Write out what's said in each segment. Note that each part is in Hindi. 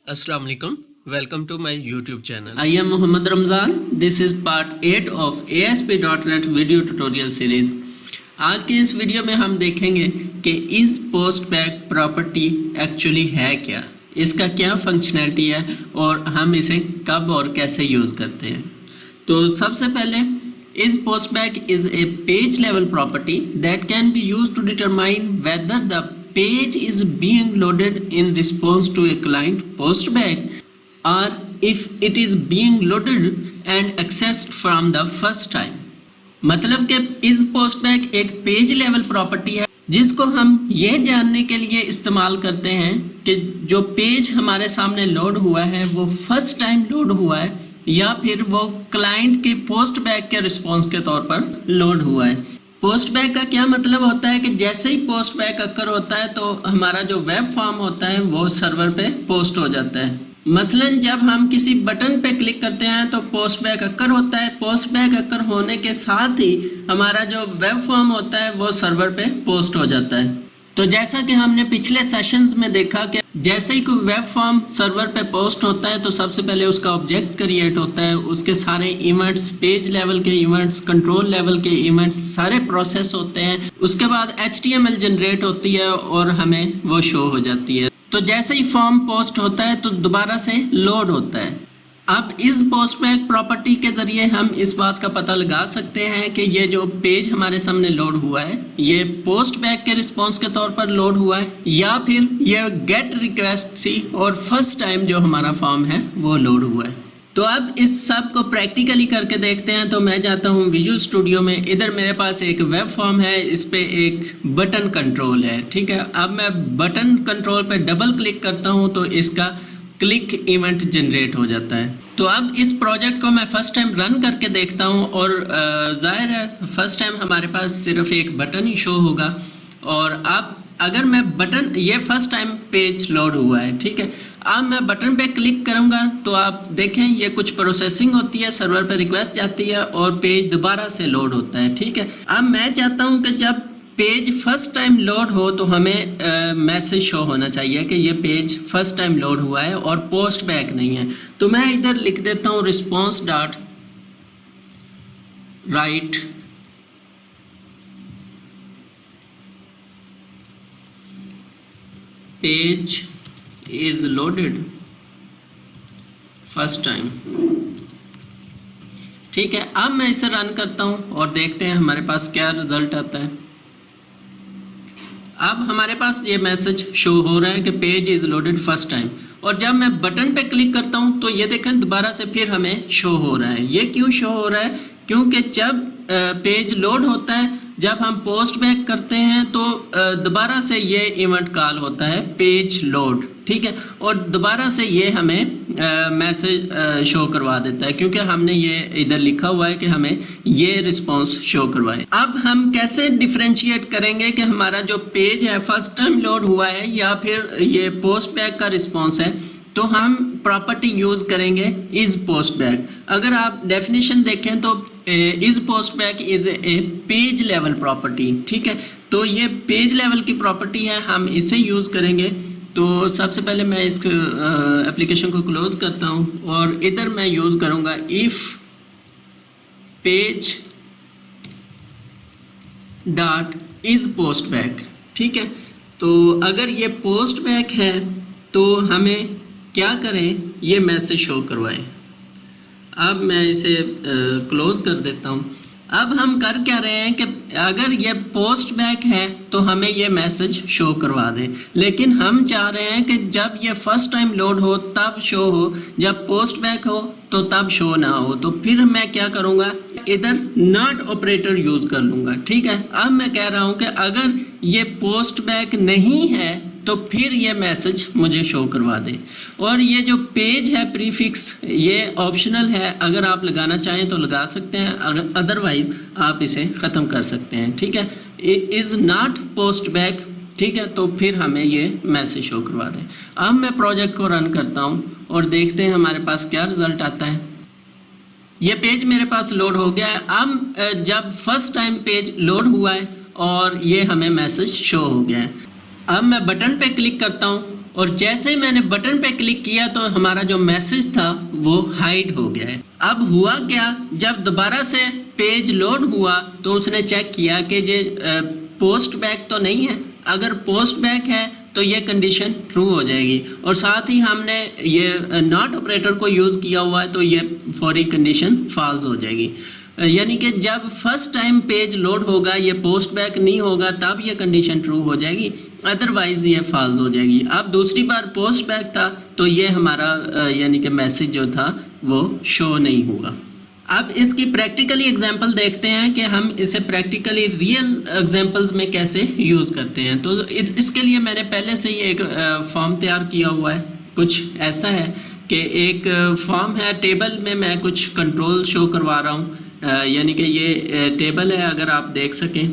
Assalamu alaikum. Welcome to my YouTube channel. I am Muhammad Ramzan. This is part 8 of ASP.NET video tutorial series. आज के इस वीडियो में हम देखेंगे कि इस पोस्ट बैक प्रॉपर्टी एक्चुअली है क्या, इसका क्या फंक्शनैलिटी है और हम इसे कब और कैसे यूज़ करते हैं। तो सबसे पहले is postback is a page level property that can be used to determine whether the page is being loaded in response to a client postback or if it is being loaded and accessed from the first time। मतलब कि इस postback एक पेज लेवल प्रॉपर्टी है जिसको हम ये जानने के लिए इस्तेमाल करते हैं कि जो पेज हमारे सामने लोड हुआ है वो फर्स्ट टाइम लोड हुआ है या फिर वो क्लाइंट के पोस्ट बैक के रिस्पॉन्स के तौर पर लोड हुआ है। पोस्ट बैक का क्या मतलब होता है कि जैसे ही पोस्ट बैक अकर होता है तो हमारा जो वेब फॉर्म होता है वो सर्वर पे पोस्ट हो जाता है। मसलन जब हम किसी बटन पे क्लिक करते हैं तो पोस्ट बैक अकर होता है। पोस्ट बैक अकर होने के साथ ही हमारा जो वेब फॉर्म होता है वो सर्वर पे पोस्ट हो जाता है। तो जैसा कि हमने पिछले सेशंस में देखा कि जैसे ही कोई वेब फॉर्म सर्वर पे पोस्ट होता है तो सबसे पहले उसका ऑब्जेक्ट क्रिएट होता है, उसके सारे इवेंट्स, पेज लेवल के इवेंट्स, कंट्रोल लेवल के इवेंट्स सारे प्रोसेस होते हैं। उसके बाद HTML जनरेट होती है और हमें वो शो हो जाती है। तो जैसे ही फॉर्म पोस्ट होता है तो दोबारा से लोड होता है। अब इस पोस्ट बैक प्रॉपर्टी के ज़रिए हम इस बात का पता लगा सकते हैं कि ये जो पेज हमारे सामने लोड हुआ है ये पोस्ट बैक के रिस्पॉन्स के तौर पर लोड हुआ है या फिर ये गेट रिक्वेस्ट थी और फर्स्ट टाइम जो हमारा फॉर्म है वो लोड हुआ है। तो अब इस सब को प्रैक्टिकली करके देखते हैं। तो मैं जाता हूँ विजुअल स्टूडियो में। इधर मेरे पास एक वेब फॉर्म है, इस पे एक बटन कंट्रोल है, ठीक है। अब मैं बटन कंट्रोल पे डबल क्लिक करता हूँ तो इसका क्लिक इवेंट जनरेट हो जाता है। तो अब इस प्रोजेक्ट को मैं फर्स्ट टाइम रन करके देखता हूँ और जाहिर है फर्स्ट टाइम हमारे पास सिर्फ एक बटन ही शो होगा। और अब अगर मैं बटन, ये फर्स्ट टाइम पेज लोड हुआ है, ठीक है। अब मैं बटन पे क्लिक करूँगा तो आप देखें ये कुछ प्रोसेसिंग होती है, सर्वर पे रिक्वेस्ट जाती है और पेज दोबारा से लोड होता है, ठीक है। अब मैं चाहता हूँ कि जब पेज फर्स्ट टाइम लोड हो तो हमें मैसेज शो होना चाहिए कि ये पेज फर्स्ट टाइम लोड हुआ है और पोस्ट बैक नहीं है। तो मैं इधर लिख देता हूँ response dot right page is loaded first time, ठीक है। अब मैं इसे रन करता हूँ और देखते हैं हमारे पास क्या रिजल्ट आता है। अब हमारे पास ये मैसेज शो हो रहा है कि page is loaded first time. और जब मैं बटन पे क्लिक करता हूँ तो ये देखें दोबारा से फिर हमें शो हो रहा है। ये क्यों शो हो रहा है? क्योंकि जब पेज लोड होता है, जब हम पोस्ट बैक करते हैं तो दोबारा से ये इवेंट कॉल होता है पेज लोड, ठीक है। और दोबारा से ये हमें मैसेज शो करवा देता है क्योंकि हमने ये इधर लिखा हुआ है कि हमें ये रिस्पॉन्स शो करवाए। अब हम कैसे डिफरेंशिएट करेंगे कि हमारा जो पेज है फर्स्ट टाइम लोड हुआ है या फिर ये पोस्ट बैक का रिस्पॉन्स है? तो हम प्रॉपर्टी यूज़ करेंगे इज पोस्ट बैक। अगर आप डेफिनेशन देखें तो is post back is a page level property, ठीक है। तो ये पेज लेवल की प्रॉपर्टी है, हम इसे यूज़ करेंगे। तो सबसे पहले मैं इस एप्लीकेशन को क्लोज करता हूँ और इधर मैं यूज़ करूँगा if page dot is post back, ठीक है। तो अगर ये पोस्ट बैक है तो हमें क्या करें, ये मैसेज शो करवाएं। अब मैं इसे क्लोज कर देता हूँ। अब हम कर क्या रहे हैं कि अगर ये पोस्ट बैक है तो हमें ये मैसेज शो करवा दें, लेकिन हम चाह रहे हैं कि जब ये फर्स्ट टाइम लोड हो तब शो हो, जब पोस्ट बैक हो तो तब शो ना हो। तो फिर मैं क्या करूँगा, इधर नॉट ऑपरेटर यूज़ कर लूँगा, ठीक है। अब मैं कह रहा हूँ कि अगर ये पोस्ट बैक नहीं है तो फिर ये मैसेज मुझे शो करवा दे। और ये जो पेज है प्रीफिक्स ये ऑप्शनल है, अगर आप लगाना चाहें तो लगा सकते हैं, अगर अदरवाइज आप इसे ख़त्म कर सकते हैं, ठीक है। इज़ नॉट पोस्ट बैक, ठीक है। तो फिर हमें ये मैसेज शो करवा दें। अब मैं प्रोजेक्ट को रन करता हूँ और देखते हैं हमारे पास क्या रिज़ल्ट आता है। ये पेज मेरे पास लोड हो गया है। अब जब फर्स्ट टाइम पेज लोड हुआ है और ये हमें मैसेज शो हो गया है। अब मैं बटन पे क्लिक करता हूँ और जैसे ही मैंने बटन पे क्लिक किया तो हमारा जो मैसेज था वो हाइड हो गया है। अब हुआ क्या, जब दोबारा से पेज लोड हुआ तो उसने चेक किया कि ये पोस्ट बैक तो नहीं है। अगर पोस्ट बैक है तो ये कंडीशन ट्रू हो जाएगी, और साथ ही हमने ये नॉट ऑपरेटर को यूज़ किया हुआ है तो ये फौरी कंडीशन फॉल्स हो जाएगी। यानी कि जब फर्स्ट टाइम पेज लोड होगा, ये पोस्ट बैक नहीं होगा, तब ये कंडीशन ट्रू हो जाएगी, अदरवाइज ये फॉल्स हो जाएगी। अब दूसरी बार पोस्ट बैक था तो ये हमारा यानी कि मैसेज जो था वो शो नहीं हुआ। अब इसकी प्रैक्टिकली एग्जांपल देखते हैं कि हम इसे प्रैक्टिकली रियल एग्जांपल्स में कैसे यूज़ करते हैं। तो इसके लिए मैंने पहले से ही एक फॉर्म तैयार किया हुआ है। कुछ ऐसा है कि एक फॉर्म है, टेबल में मैं कुछ कंट्रोल शो करवा रहा हूँ। यानी कि ये टेबल है, अगर आप देख सकें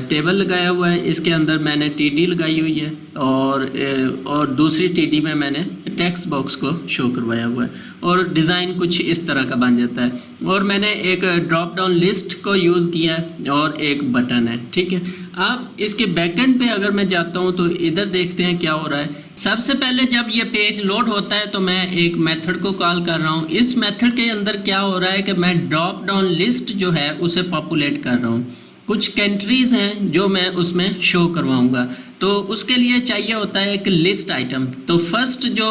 टेबल लगाया हुआ है, इसके अंदर मैंने टीडी लगाई हुई है और दूसरी टीडी में मैंने टेक्स्ट बॉक्स को शो करवाया हुआ है, और डिज़ाइन कुछ इस तरह का बन जाता है। और मैंने एक ड्रॉप डाउन लिस्ट को यूज़ किया है और एक बटन है, ठीक है। अब इसके बैकएंड पे अगर मैं जाता हूँ तो इधर देखते हैं क्या हो रहा है। सबसे पहले जब ये पेज लोड होता है तो मैं एक मेथड को कॉल कर रहा हूँ। इस मेथड के अंदर क्या हो रहा है कि मैं ड्रॉप डाउन लिस्ट जो है उसे पॉपुलेट कर रहा हूँ। कुछ कंट्रीज़ हैं जो मैं उसमें शो करवाऊंगा, तो उसके लिए चाहिए होता है एक लिस्ट आइटम। तो फर्स्ट जो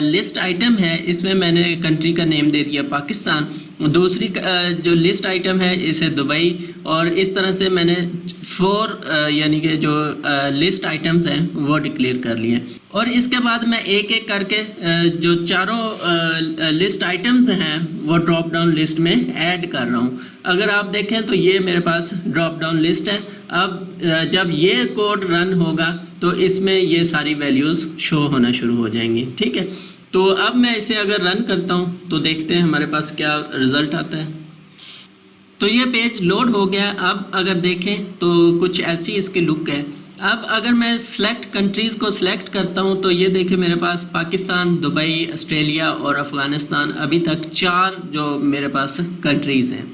लिस्ट आइटम है इसमें मैंने कंट्री का नेम दे दिया पाकिस्तान। दूसरी जो लिस्ट आइटम है इसे दुबई, और इस तरह से मैंने 4 यानी कि जो लिस्ट आइटम्स हैं वो डिक्लेयर कर लिए। और इसके बाद मैं एक एक करके जो चारों लिस्ट आइटम्स हैं वो ड्रॉप डाउन लिस्ट में ऐड कर रहा हूँ। अगर आप देखें तो ये मेरे पास ड्रॉप डाउन लिस्ट है। अब जब ये कोड रन होगा तो इसमें ये सारी वैल्यूज़ शो होना शुरू हो जाएंगी, ठीक है। तो अब मैं इसे अगर रन करता हूँ तो देखते हैं हमारे पास क्या रिज़ल्ट आता है। तो ये पेज लोड हो गया। अब अगर देखें तो कुछ ऐसी इसकी लुक है। अब अगर मैं सिलेक्ट कंट्रीज़ को सिलेक्ट करता हूं तो ये देखें मेरे पास पाकिस्तान, दुबई, ऑस्ट्रेलिया और अफ़गानिस्तान, अभी तक 4 जो मेरे पास कंट्रीज़ हैं।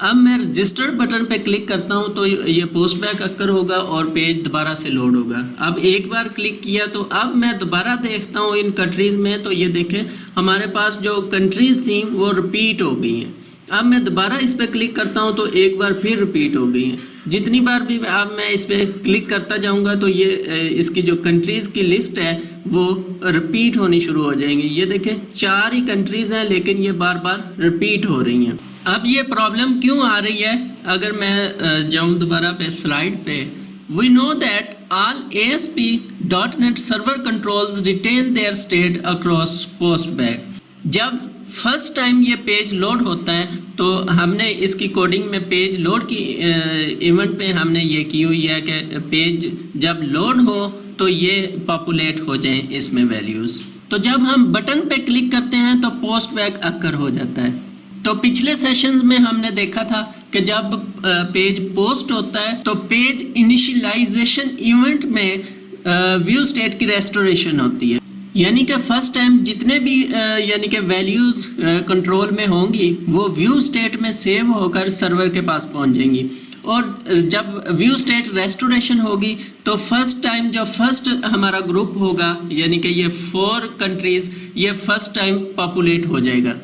अब मैं रजिस्टर्ड बटन पे क्लिक करता हूं तो ये पोस्ट बैक अक्कर होगा और पेज दोबारा से लोड होगा। अब एक बार क्लिक किया तो अब मैं दोबारा देखता हूं इन कंट्रीज़ में, तो ये देखें हमारे पास जो कंट्रीज़ थी वो रिपीट हो गई हैं। अब मैं दोबारा इस पर क्लिक करता हूं तो एक बार फिर रिपीट हो गई हैं। जितनी बार भी अब मैं इस पर क्लिक करता जाऊंगा तो ये इसकी जो कंट्रीज़ की लिस्ट है वो रिपीट होनी शुरू हो जाएंगी। ये देखें 4 ही कंट्रीज़ हैं लेकिन ये बार बार रिपीट हो रही हैं। अब ये प्रॉब्लम क्यों आ रही है, अगर मैं जाऊं दोबारा पे स्लाइड पे, we know that all ASP.NET server controls retain their state across post back. जब फर्स्ट टाइम ये पेज लोड होता है तो हमने इसकी कोडिंग में पेज लोड की इवेंट पे हमने ये की हुई है कि पेज जब लोड हो तो ये पॉपुलेट हो जाएं इसमें वैल्यूज़। तो जब हम बटन पे क्लिक करते हैं तो पोस्ट बैक अक्कर हो जाता है। तो पिछले सेशंस में हमने देखा था कि जब पेज पोस्ट होता है तो पेज इनिशियलाइजेशन इवेंट में व्यू स्टेट की रेस्टोरेशन होती है। यानी कि फर्स्ट टाइम जितने भी यानी कि वैल्यूज़ कंट्रोल में होंगी वो व्यू स्टेट में सेव होकर सर्वर के पास पहुंच जाएंगी। और जब व्यू स्टेट रेस्टोरेशन होगी तो फर्स्ट टाइम जो फर्स्ट हमारा ग्रुप होगा यानी कि ये 4 कंट्रीज़ ये फर्स्ट टाइम पॉपुलेट हो जाएगा।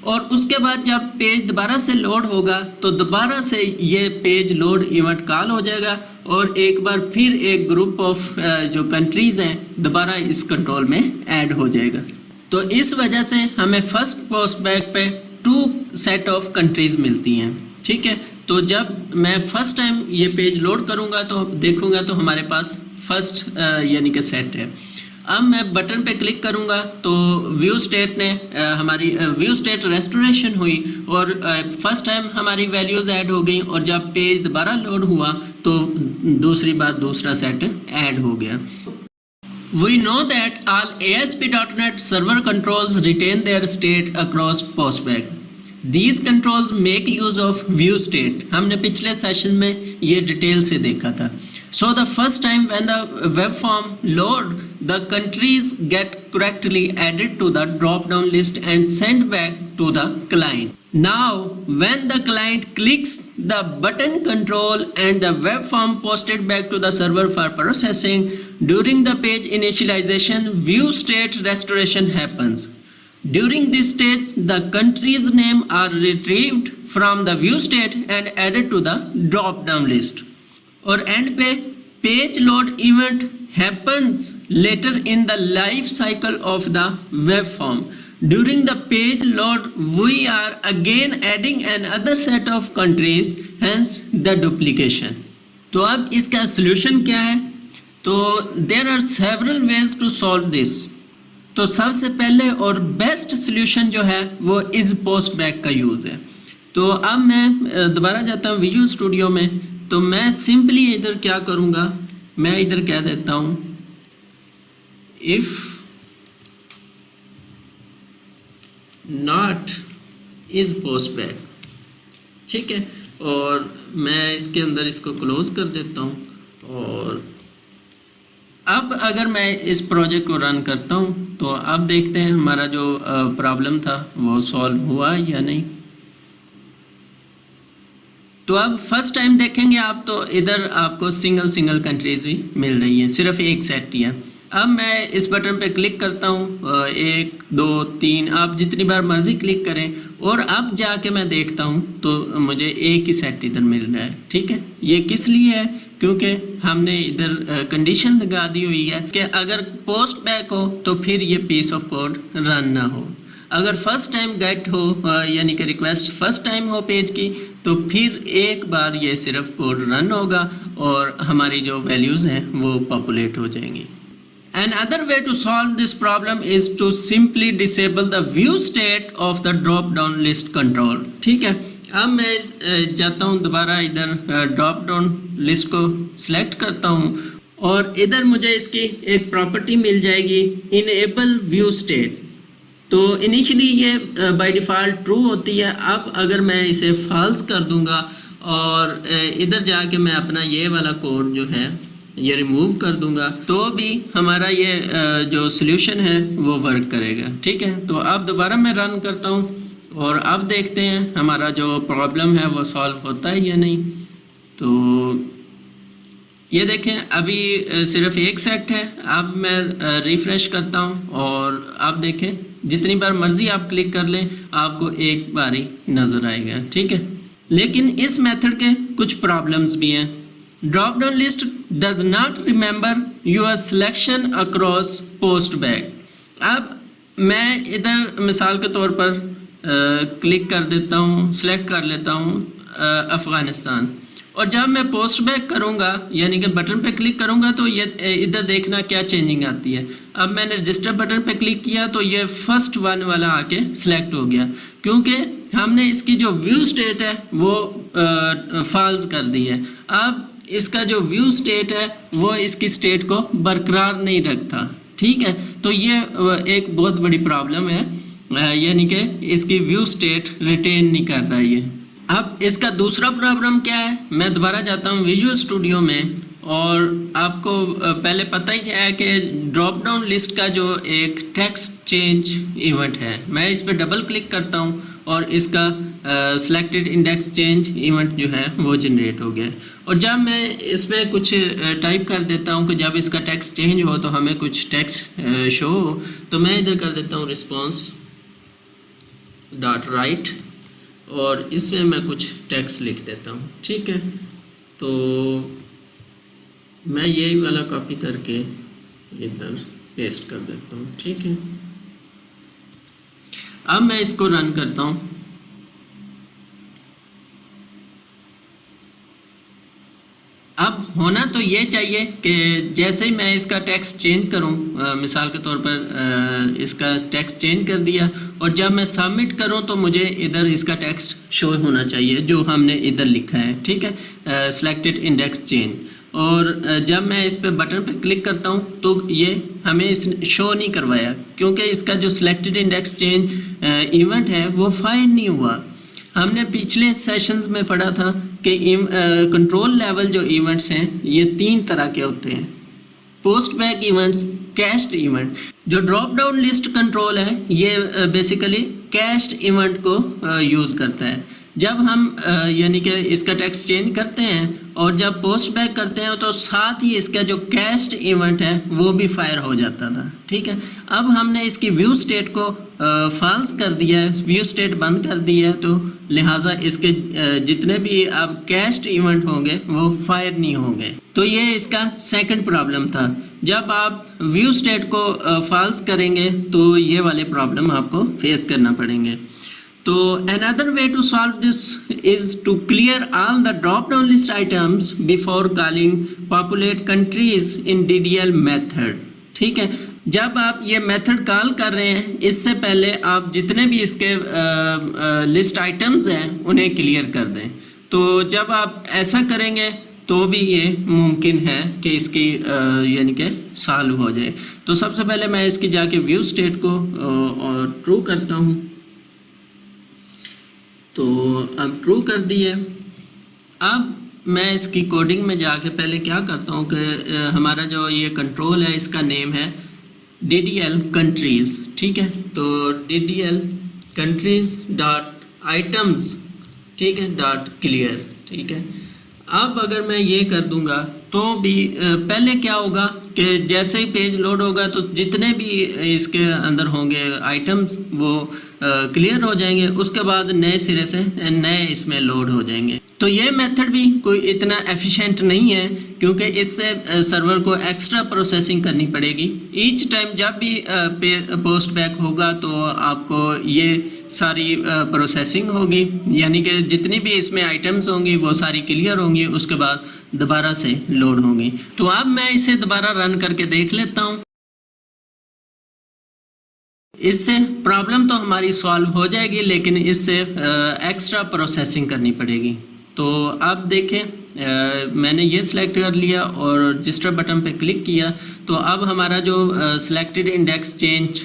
और उसके बाद जब पेज दोबारा से लोड होगा तो दोबारा से ये पेज लोड इवेंट कॉल हो जाएगा और एक बार फिर एक ग्रुप ऑफ जो कंट्रीज़ हैं दोबारा इस कंट्रोल में ऐड हो जाएगा। तो इस वजह से हमें फर्स्ट पोस्ट बैक पे 2 सेट ऑफ कंट्रीज़ मिलती हैं, ठीक है। तो जब मैं फर्स्ट टाइम ये पेज लोड करूँगा तो देखूँगा तो हमारे पास फर्स्ट यानी कि सेट है। अब मैं बटन पे क्लिक करूंगा तो व्यू स्टेट ने हमारी व्यू स्टेट रेस्टोरेशन हुई और फर्स्ट टाइम हमारी वैल्यूज़ ऐड हो गई और जब पेज दोबारा लोड हुआ तो दूसरी बार दूसरा सेट ऐड हो गया। We know that all ASP.NET server controls retain their state across postback. These controls make use of view state. हमने पिछले सेशन में ये डिटेल से देखा था। So the first time when the web form load, the countries get correctly added to the drop down list and sent back to the client. Now, when the client clicks the button control and the web form posted back to the server for processing, during the page initialization, view state restoration happens. During this stage, the country's name are retrieved from the view state and added to the drop down list. और end पे page load event happens later in the life cycle of the web form. During the page load, we are again adding another set of countries, hence the duplication. तो अब इसका solution क्या है? तो there are several ways to solve this. तो सबसे पहले और बेस्ट solution जो है वो is postback का यूज़ है. तो अब मैं दोबारा जाता हूँ विजुअल स्टूडियो में. तो मैं सिंपली इधर क्या करूँगा, मैं इधर कह देता हूँ if not is postback, ठीक है. और मैं इसके अंदर इसको क्लोज कर देता हूँ. और अब अगर मैं इस प्रोजेक्ट को रन करता हूँ तो अब देखते हैं हमारा जो प्रॉब्लम था वो सॉल्व हुआ या नहीं. तो अब फर्स्ट टाइम देखेंगे आप तो इधर आपको सिंगल कंट्रीज भी मिल रही हैं, सिर्फ एक सेट ही है. अब मैं इस बटन पे क्लिक करता हूँ, 1 2 3, आप जितनी बार मर्जी क्लिक करें. और अब जाके मैं देखता हूँ तो मुझे एक ही सेट इधर मिल रहा है. ठीक है, ये किस लिए है? क्योंकि हमने इधर कंडीशन लगा दी हुई है कि अगर पोस्ट बैक हो तो फिर ये पीस ऑफ कोड रन ना हो. अगर फर्स्ट टाइम गेट हो यानी कि रिक्वेस्ट फर्स्ट टाइम हो पेज की, तो फिर एक बार ये सिर्फ कोड रन होगा और हमारी जो वैल्यूज़ हैं वो पॉपुलेट हो जाएंगी. Another way to solve this problem is to simply disable the view state of the drop down list control. ठीक है, अब मैं जाता हूँ दोबारा इधर ड्रॉप डाउन लिस्ट को सिलेक्ट करता हूँ और इधर मुझे इसकी एक प्रॉपर्टी मिल जाएगी इनेबल व्यू स्टेट. तो इनिशियली ये बाय डिफ़ॉल्ट ट्रू होती है. अब अगर मैं इसे फॉल्स कर दूंगा और इधर जाके मैं अपना ये वाला कोड जो है ये रिमूव कर दूंगा तो भी हमारा ये जो सॉल्यूशन है वो वर्क करेगा. ठीक है, तो अब दोबारा मैं रन करता हूँ और अब देखते हैं हमारा जो प्रॉब्लम है वो सॉल्व होता है या नहीं. तो ये देखें अभी सिर्फ एक सेट है. अब मैं रिफ़्रेश करता हूँ और आप देखें जितनी बार मर्जी आप क्लिक कर लें आपको एक बार ही नज़र आएगा. ठीक है, लेकिन इस मेथड के कुछ प्रॉब्लम्स भी हैं. Drop down list does not remember your selection across post back. अब मैं इधर मिसाल के तौर पर क्लिक कर देता हूँ, सिलेक्ट कर लेता हूँ अफ़गानिस्तान, और जब मैं पोस्ट बैक करूँगा यानी कि बटन पे क्लिक करूँगा तो ये इधर देखना क्या चेंजिंग आती है. अब मैंने रजिस्टर बटन पे क्लिक किया तो ये फर्स्ट वन वाला आके सिलेक्ट हो गया क्योंकि हमने इसकी जो व्यू स्टेट है वो फॉल्स कर दी है. अब इसका जो व्यू स्टेट है वो इसकी स्टेट को बरकरार नहीं रखता. ठीक है, तो ये एक बहुत बड़ी प्रॉब्लम है, यानी कि इसकी व्यू स्टेट रिटेन नहीं कर रहा है ये. अब इसका दूसरा प्रॉब्लम क्या है, मैं दोबारा जाता हूँ विजुअल स्टूडियो में और आपको पहले पता ही है कि ड्रॉप डाउन लिस्ट का जो एक टेक्स्ट चेंज इवेंट है. मैं इस पर डबल क्लिक करता हूँ और इसका सिलेक्टेड इंडेक्स चेंज इवेंट जो है वो जनरेट हो गया. और जब मैं इसमें कुछ टाइप कर देता हूँ कि जब इसका टेक्स्ट चेंज हो तो हमें कुछ टेक्स्ट शो हो, तो मैं इधर कर देता हूँ रिस्पॉन्स डॉट राइट और इसमें मैं कुछ टेक्स्ट लिख देता हूँ. ठीक है, तो मैं यही वाला कॉपी करके इधर पेस्ट कर देता हूँ. ठीक है, अब मैं इसको रन करता हूँ. अब होना तो ये चाहिए कि जैसे ही मैं इसका टेक्स्ट चेंज करूं, मिसाल के तौर पर इसका टेक्स्ट चेंज कर दिया और जब मैं सबमिट करूं तो मुझे इधर इसका टेक्स्ट शो होना चाहिए जो हमने इधर लिखा है. ठीक है, सिलेक्टेड इंडेक्स चेंज. और जब मैं इस पे बटन पे क्लिक करता हूं तो ये हमें शो नहीं करवाया क्योंकि इसका जो सिलेक्टेड इंडेक्स चेंज इवेंट है वो फाइंड नहीं हुआ. हमने पिछले सेशंस में पढ़ा था कि कंट्रोल लेवल जो इवेंट्स हैं ये 3 तरह के होते हैं. Post back events, cached event. जो ड्रॉप डाउन लिस्ट कंट्रोल है ये बेसिकली कैश्ड इवेंट को यूज़ करता है। जब हम यानी कि इसका टेक्स्ट चेंज करते हैं और जब पोस्ट बैक करते हैं तो साथ ही इसका जो कैश्ड इवेंट है वो भी फायर हो जाता था, ठीक है। अब हमने इसकी व्यू स्टेट को फॉल्स कर दिया है, व्यू स्टेट बंद कर दी है, तो लिहाजा इसके जितने भी अब कैश्ड इवेंट होंगे वो फायर नहीं होंगे। तो ये इसका सेकंड प्रॉब्लम था। जब आप व्यू स्टेट को फॉल्स करेंगे तो ये वाले प्रॉब्लम आपको फेस करना पड़ेंगे। तो another way to solve this is to clear all the drop down list items before calling populate countries in DDL method, ठीक है। जब आप ये मेथड कॉल कर रहे हैं इससे पहले आप जितने भी इसके लिस्ट आइटम्स हैं उन्हें क्लियर कर दें। तो जब आप ऐसा करेंगे तो भी ये मुमकिन है कि इसकी यानी कि सॉल्व हो जाए। तो सबसे पहले मैं इसकी जाके व्यू स्टेट को ट्रू करता हूँ। तो अब ट्रू कर दी है। अब मैं इसकी कोडिंग में जाके पहले क्या करता हूँ कि हमारा जो ये कंट्रोल है इसका नेम है DDL कंट्रीज़, ठीक है। तो DDL कंट्रीज़ डॉट आइटम्स, ठीक है, डॉट क्लियर, ठीक है। अब अगर मैं ये कर दूंगा तो भी पहले क्या होगा कि जैसे ही पेज लोड होगा तो जितने भी इसके अंदर होंगे आइटम्स वो क्लियर हो जाएंगे, उसके बाद नए सिरे से नए इसमें लोड हो जाएंगे। तो ये मेथड भी कोई इतना एफिशिएंट नहीं है क्योंकि इससे सर्वर को एक्स्ट्रा प्रोसेसिंग करनी पड़ेगी। ईच टाइम जब भी पोस्ट बैक होगा तो आपको ये सारी प्रोसेसिंग होगी, यानी कि जितनी भी इसमें आइटम्स होंगी वो सारी क्लियर होंगी, उसके बाद दोबारा से लोड होंगी। तो अब मैं इसे दोबारा रन करके देख लेता हूँ। इससे प्रॉब्लम तो हमारी सॉल्व हो जाएगी लेकिन इससे एक्स्ट्रा प्रोसेसिंग करनी पड़ेगी। तो अब देखें मैंने ये सिलेक्ट कर लिया और रजिस्टर बटन पे क्लिक किया तो अब हमारा जो सिलेक्टेड इंडेक्स चेंज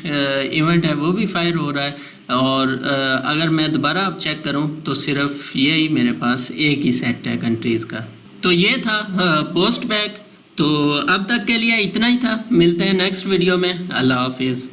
इवेंट है वो भी फायर हो रहा है। और अगर मैं दोबारा अब चेक करूं तो सिर्फ यही मेरे पास एक ही सेट है कंट्रीज़ का। तो ये था पोस्ट बैक। तो अब तक के लिए इतना ही था, मिलते हैं नेक्स्ट वीडियो में। अल्लाह हाफिज़।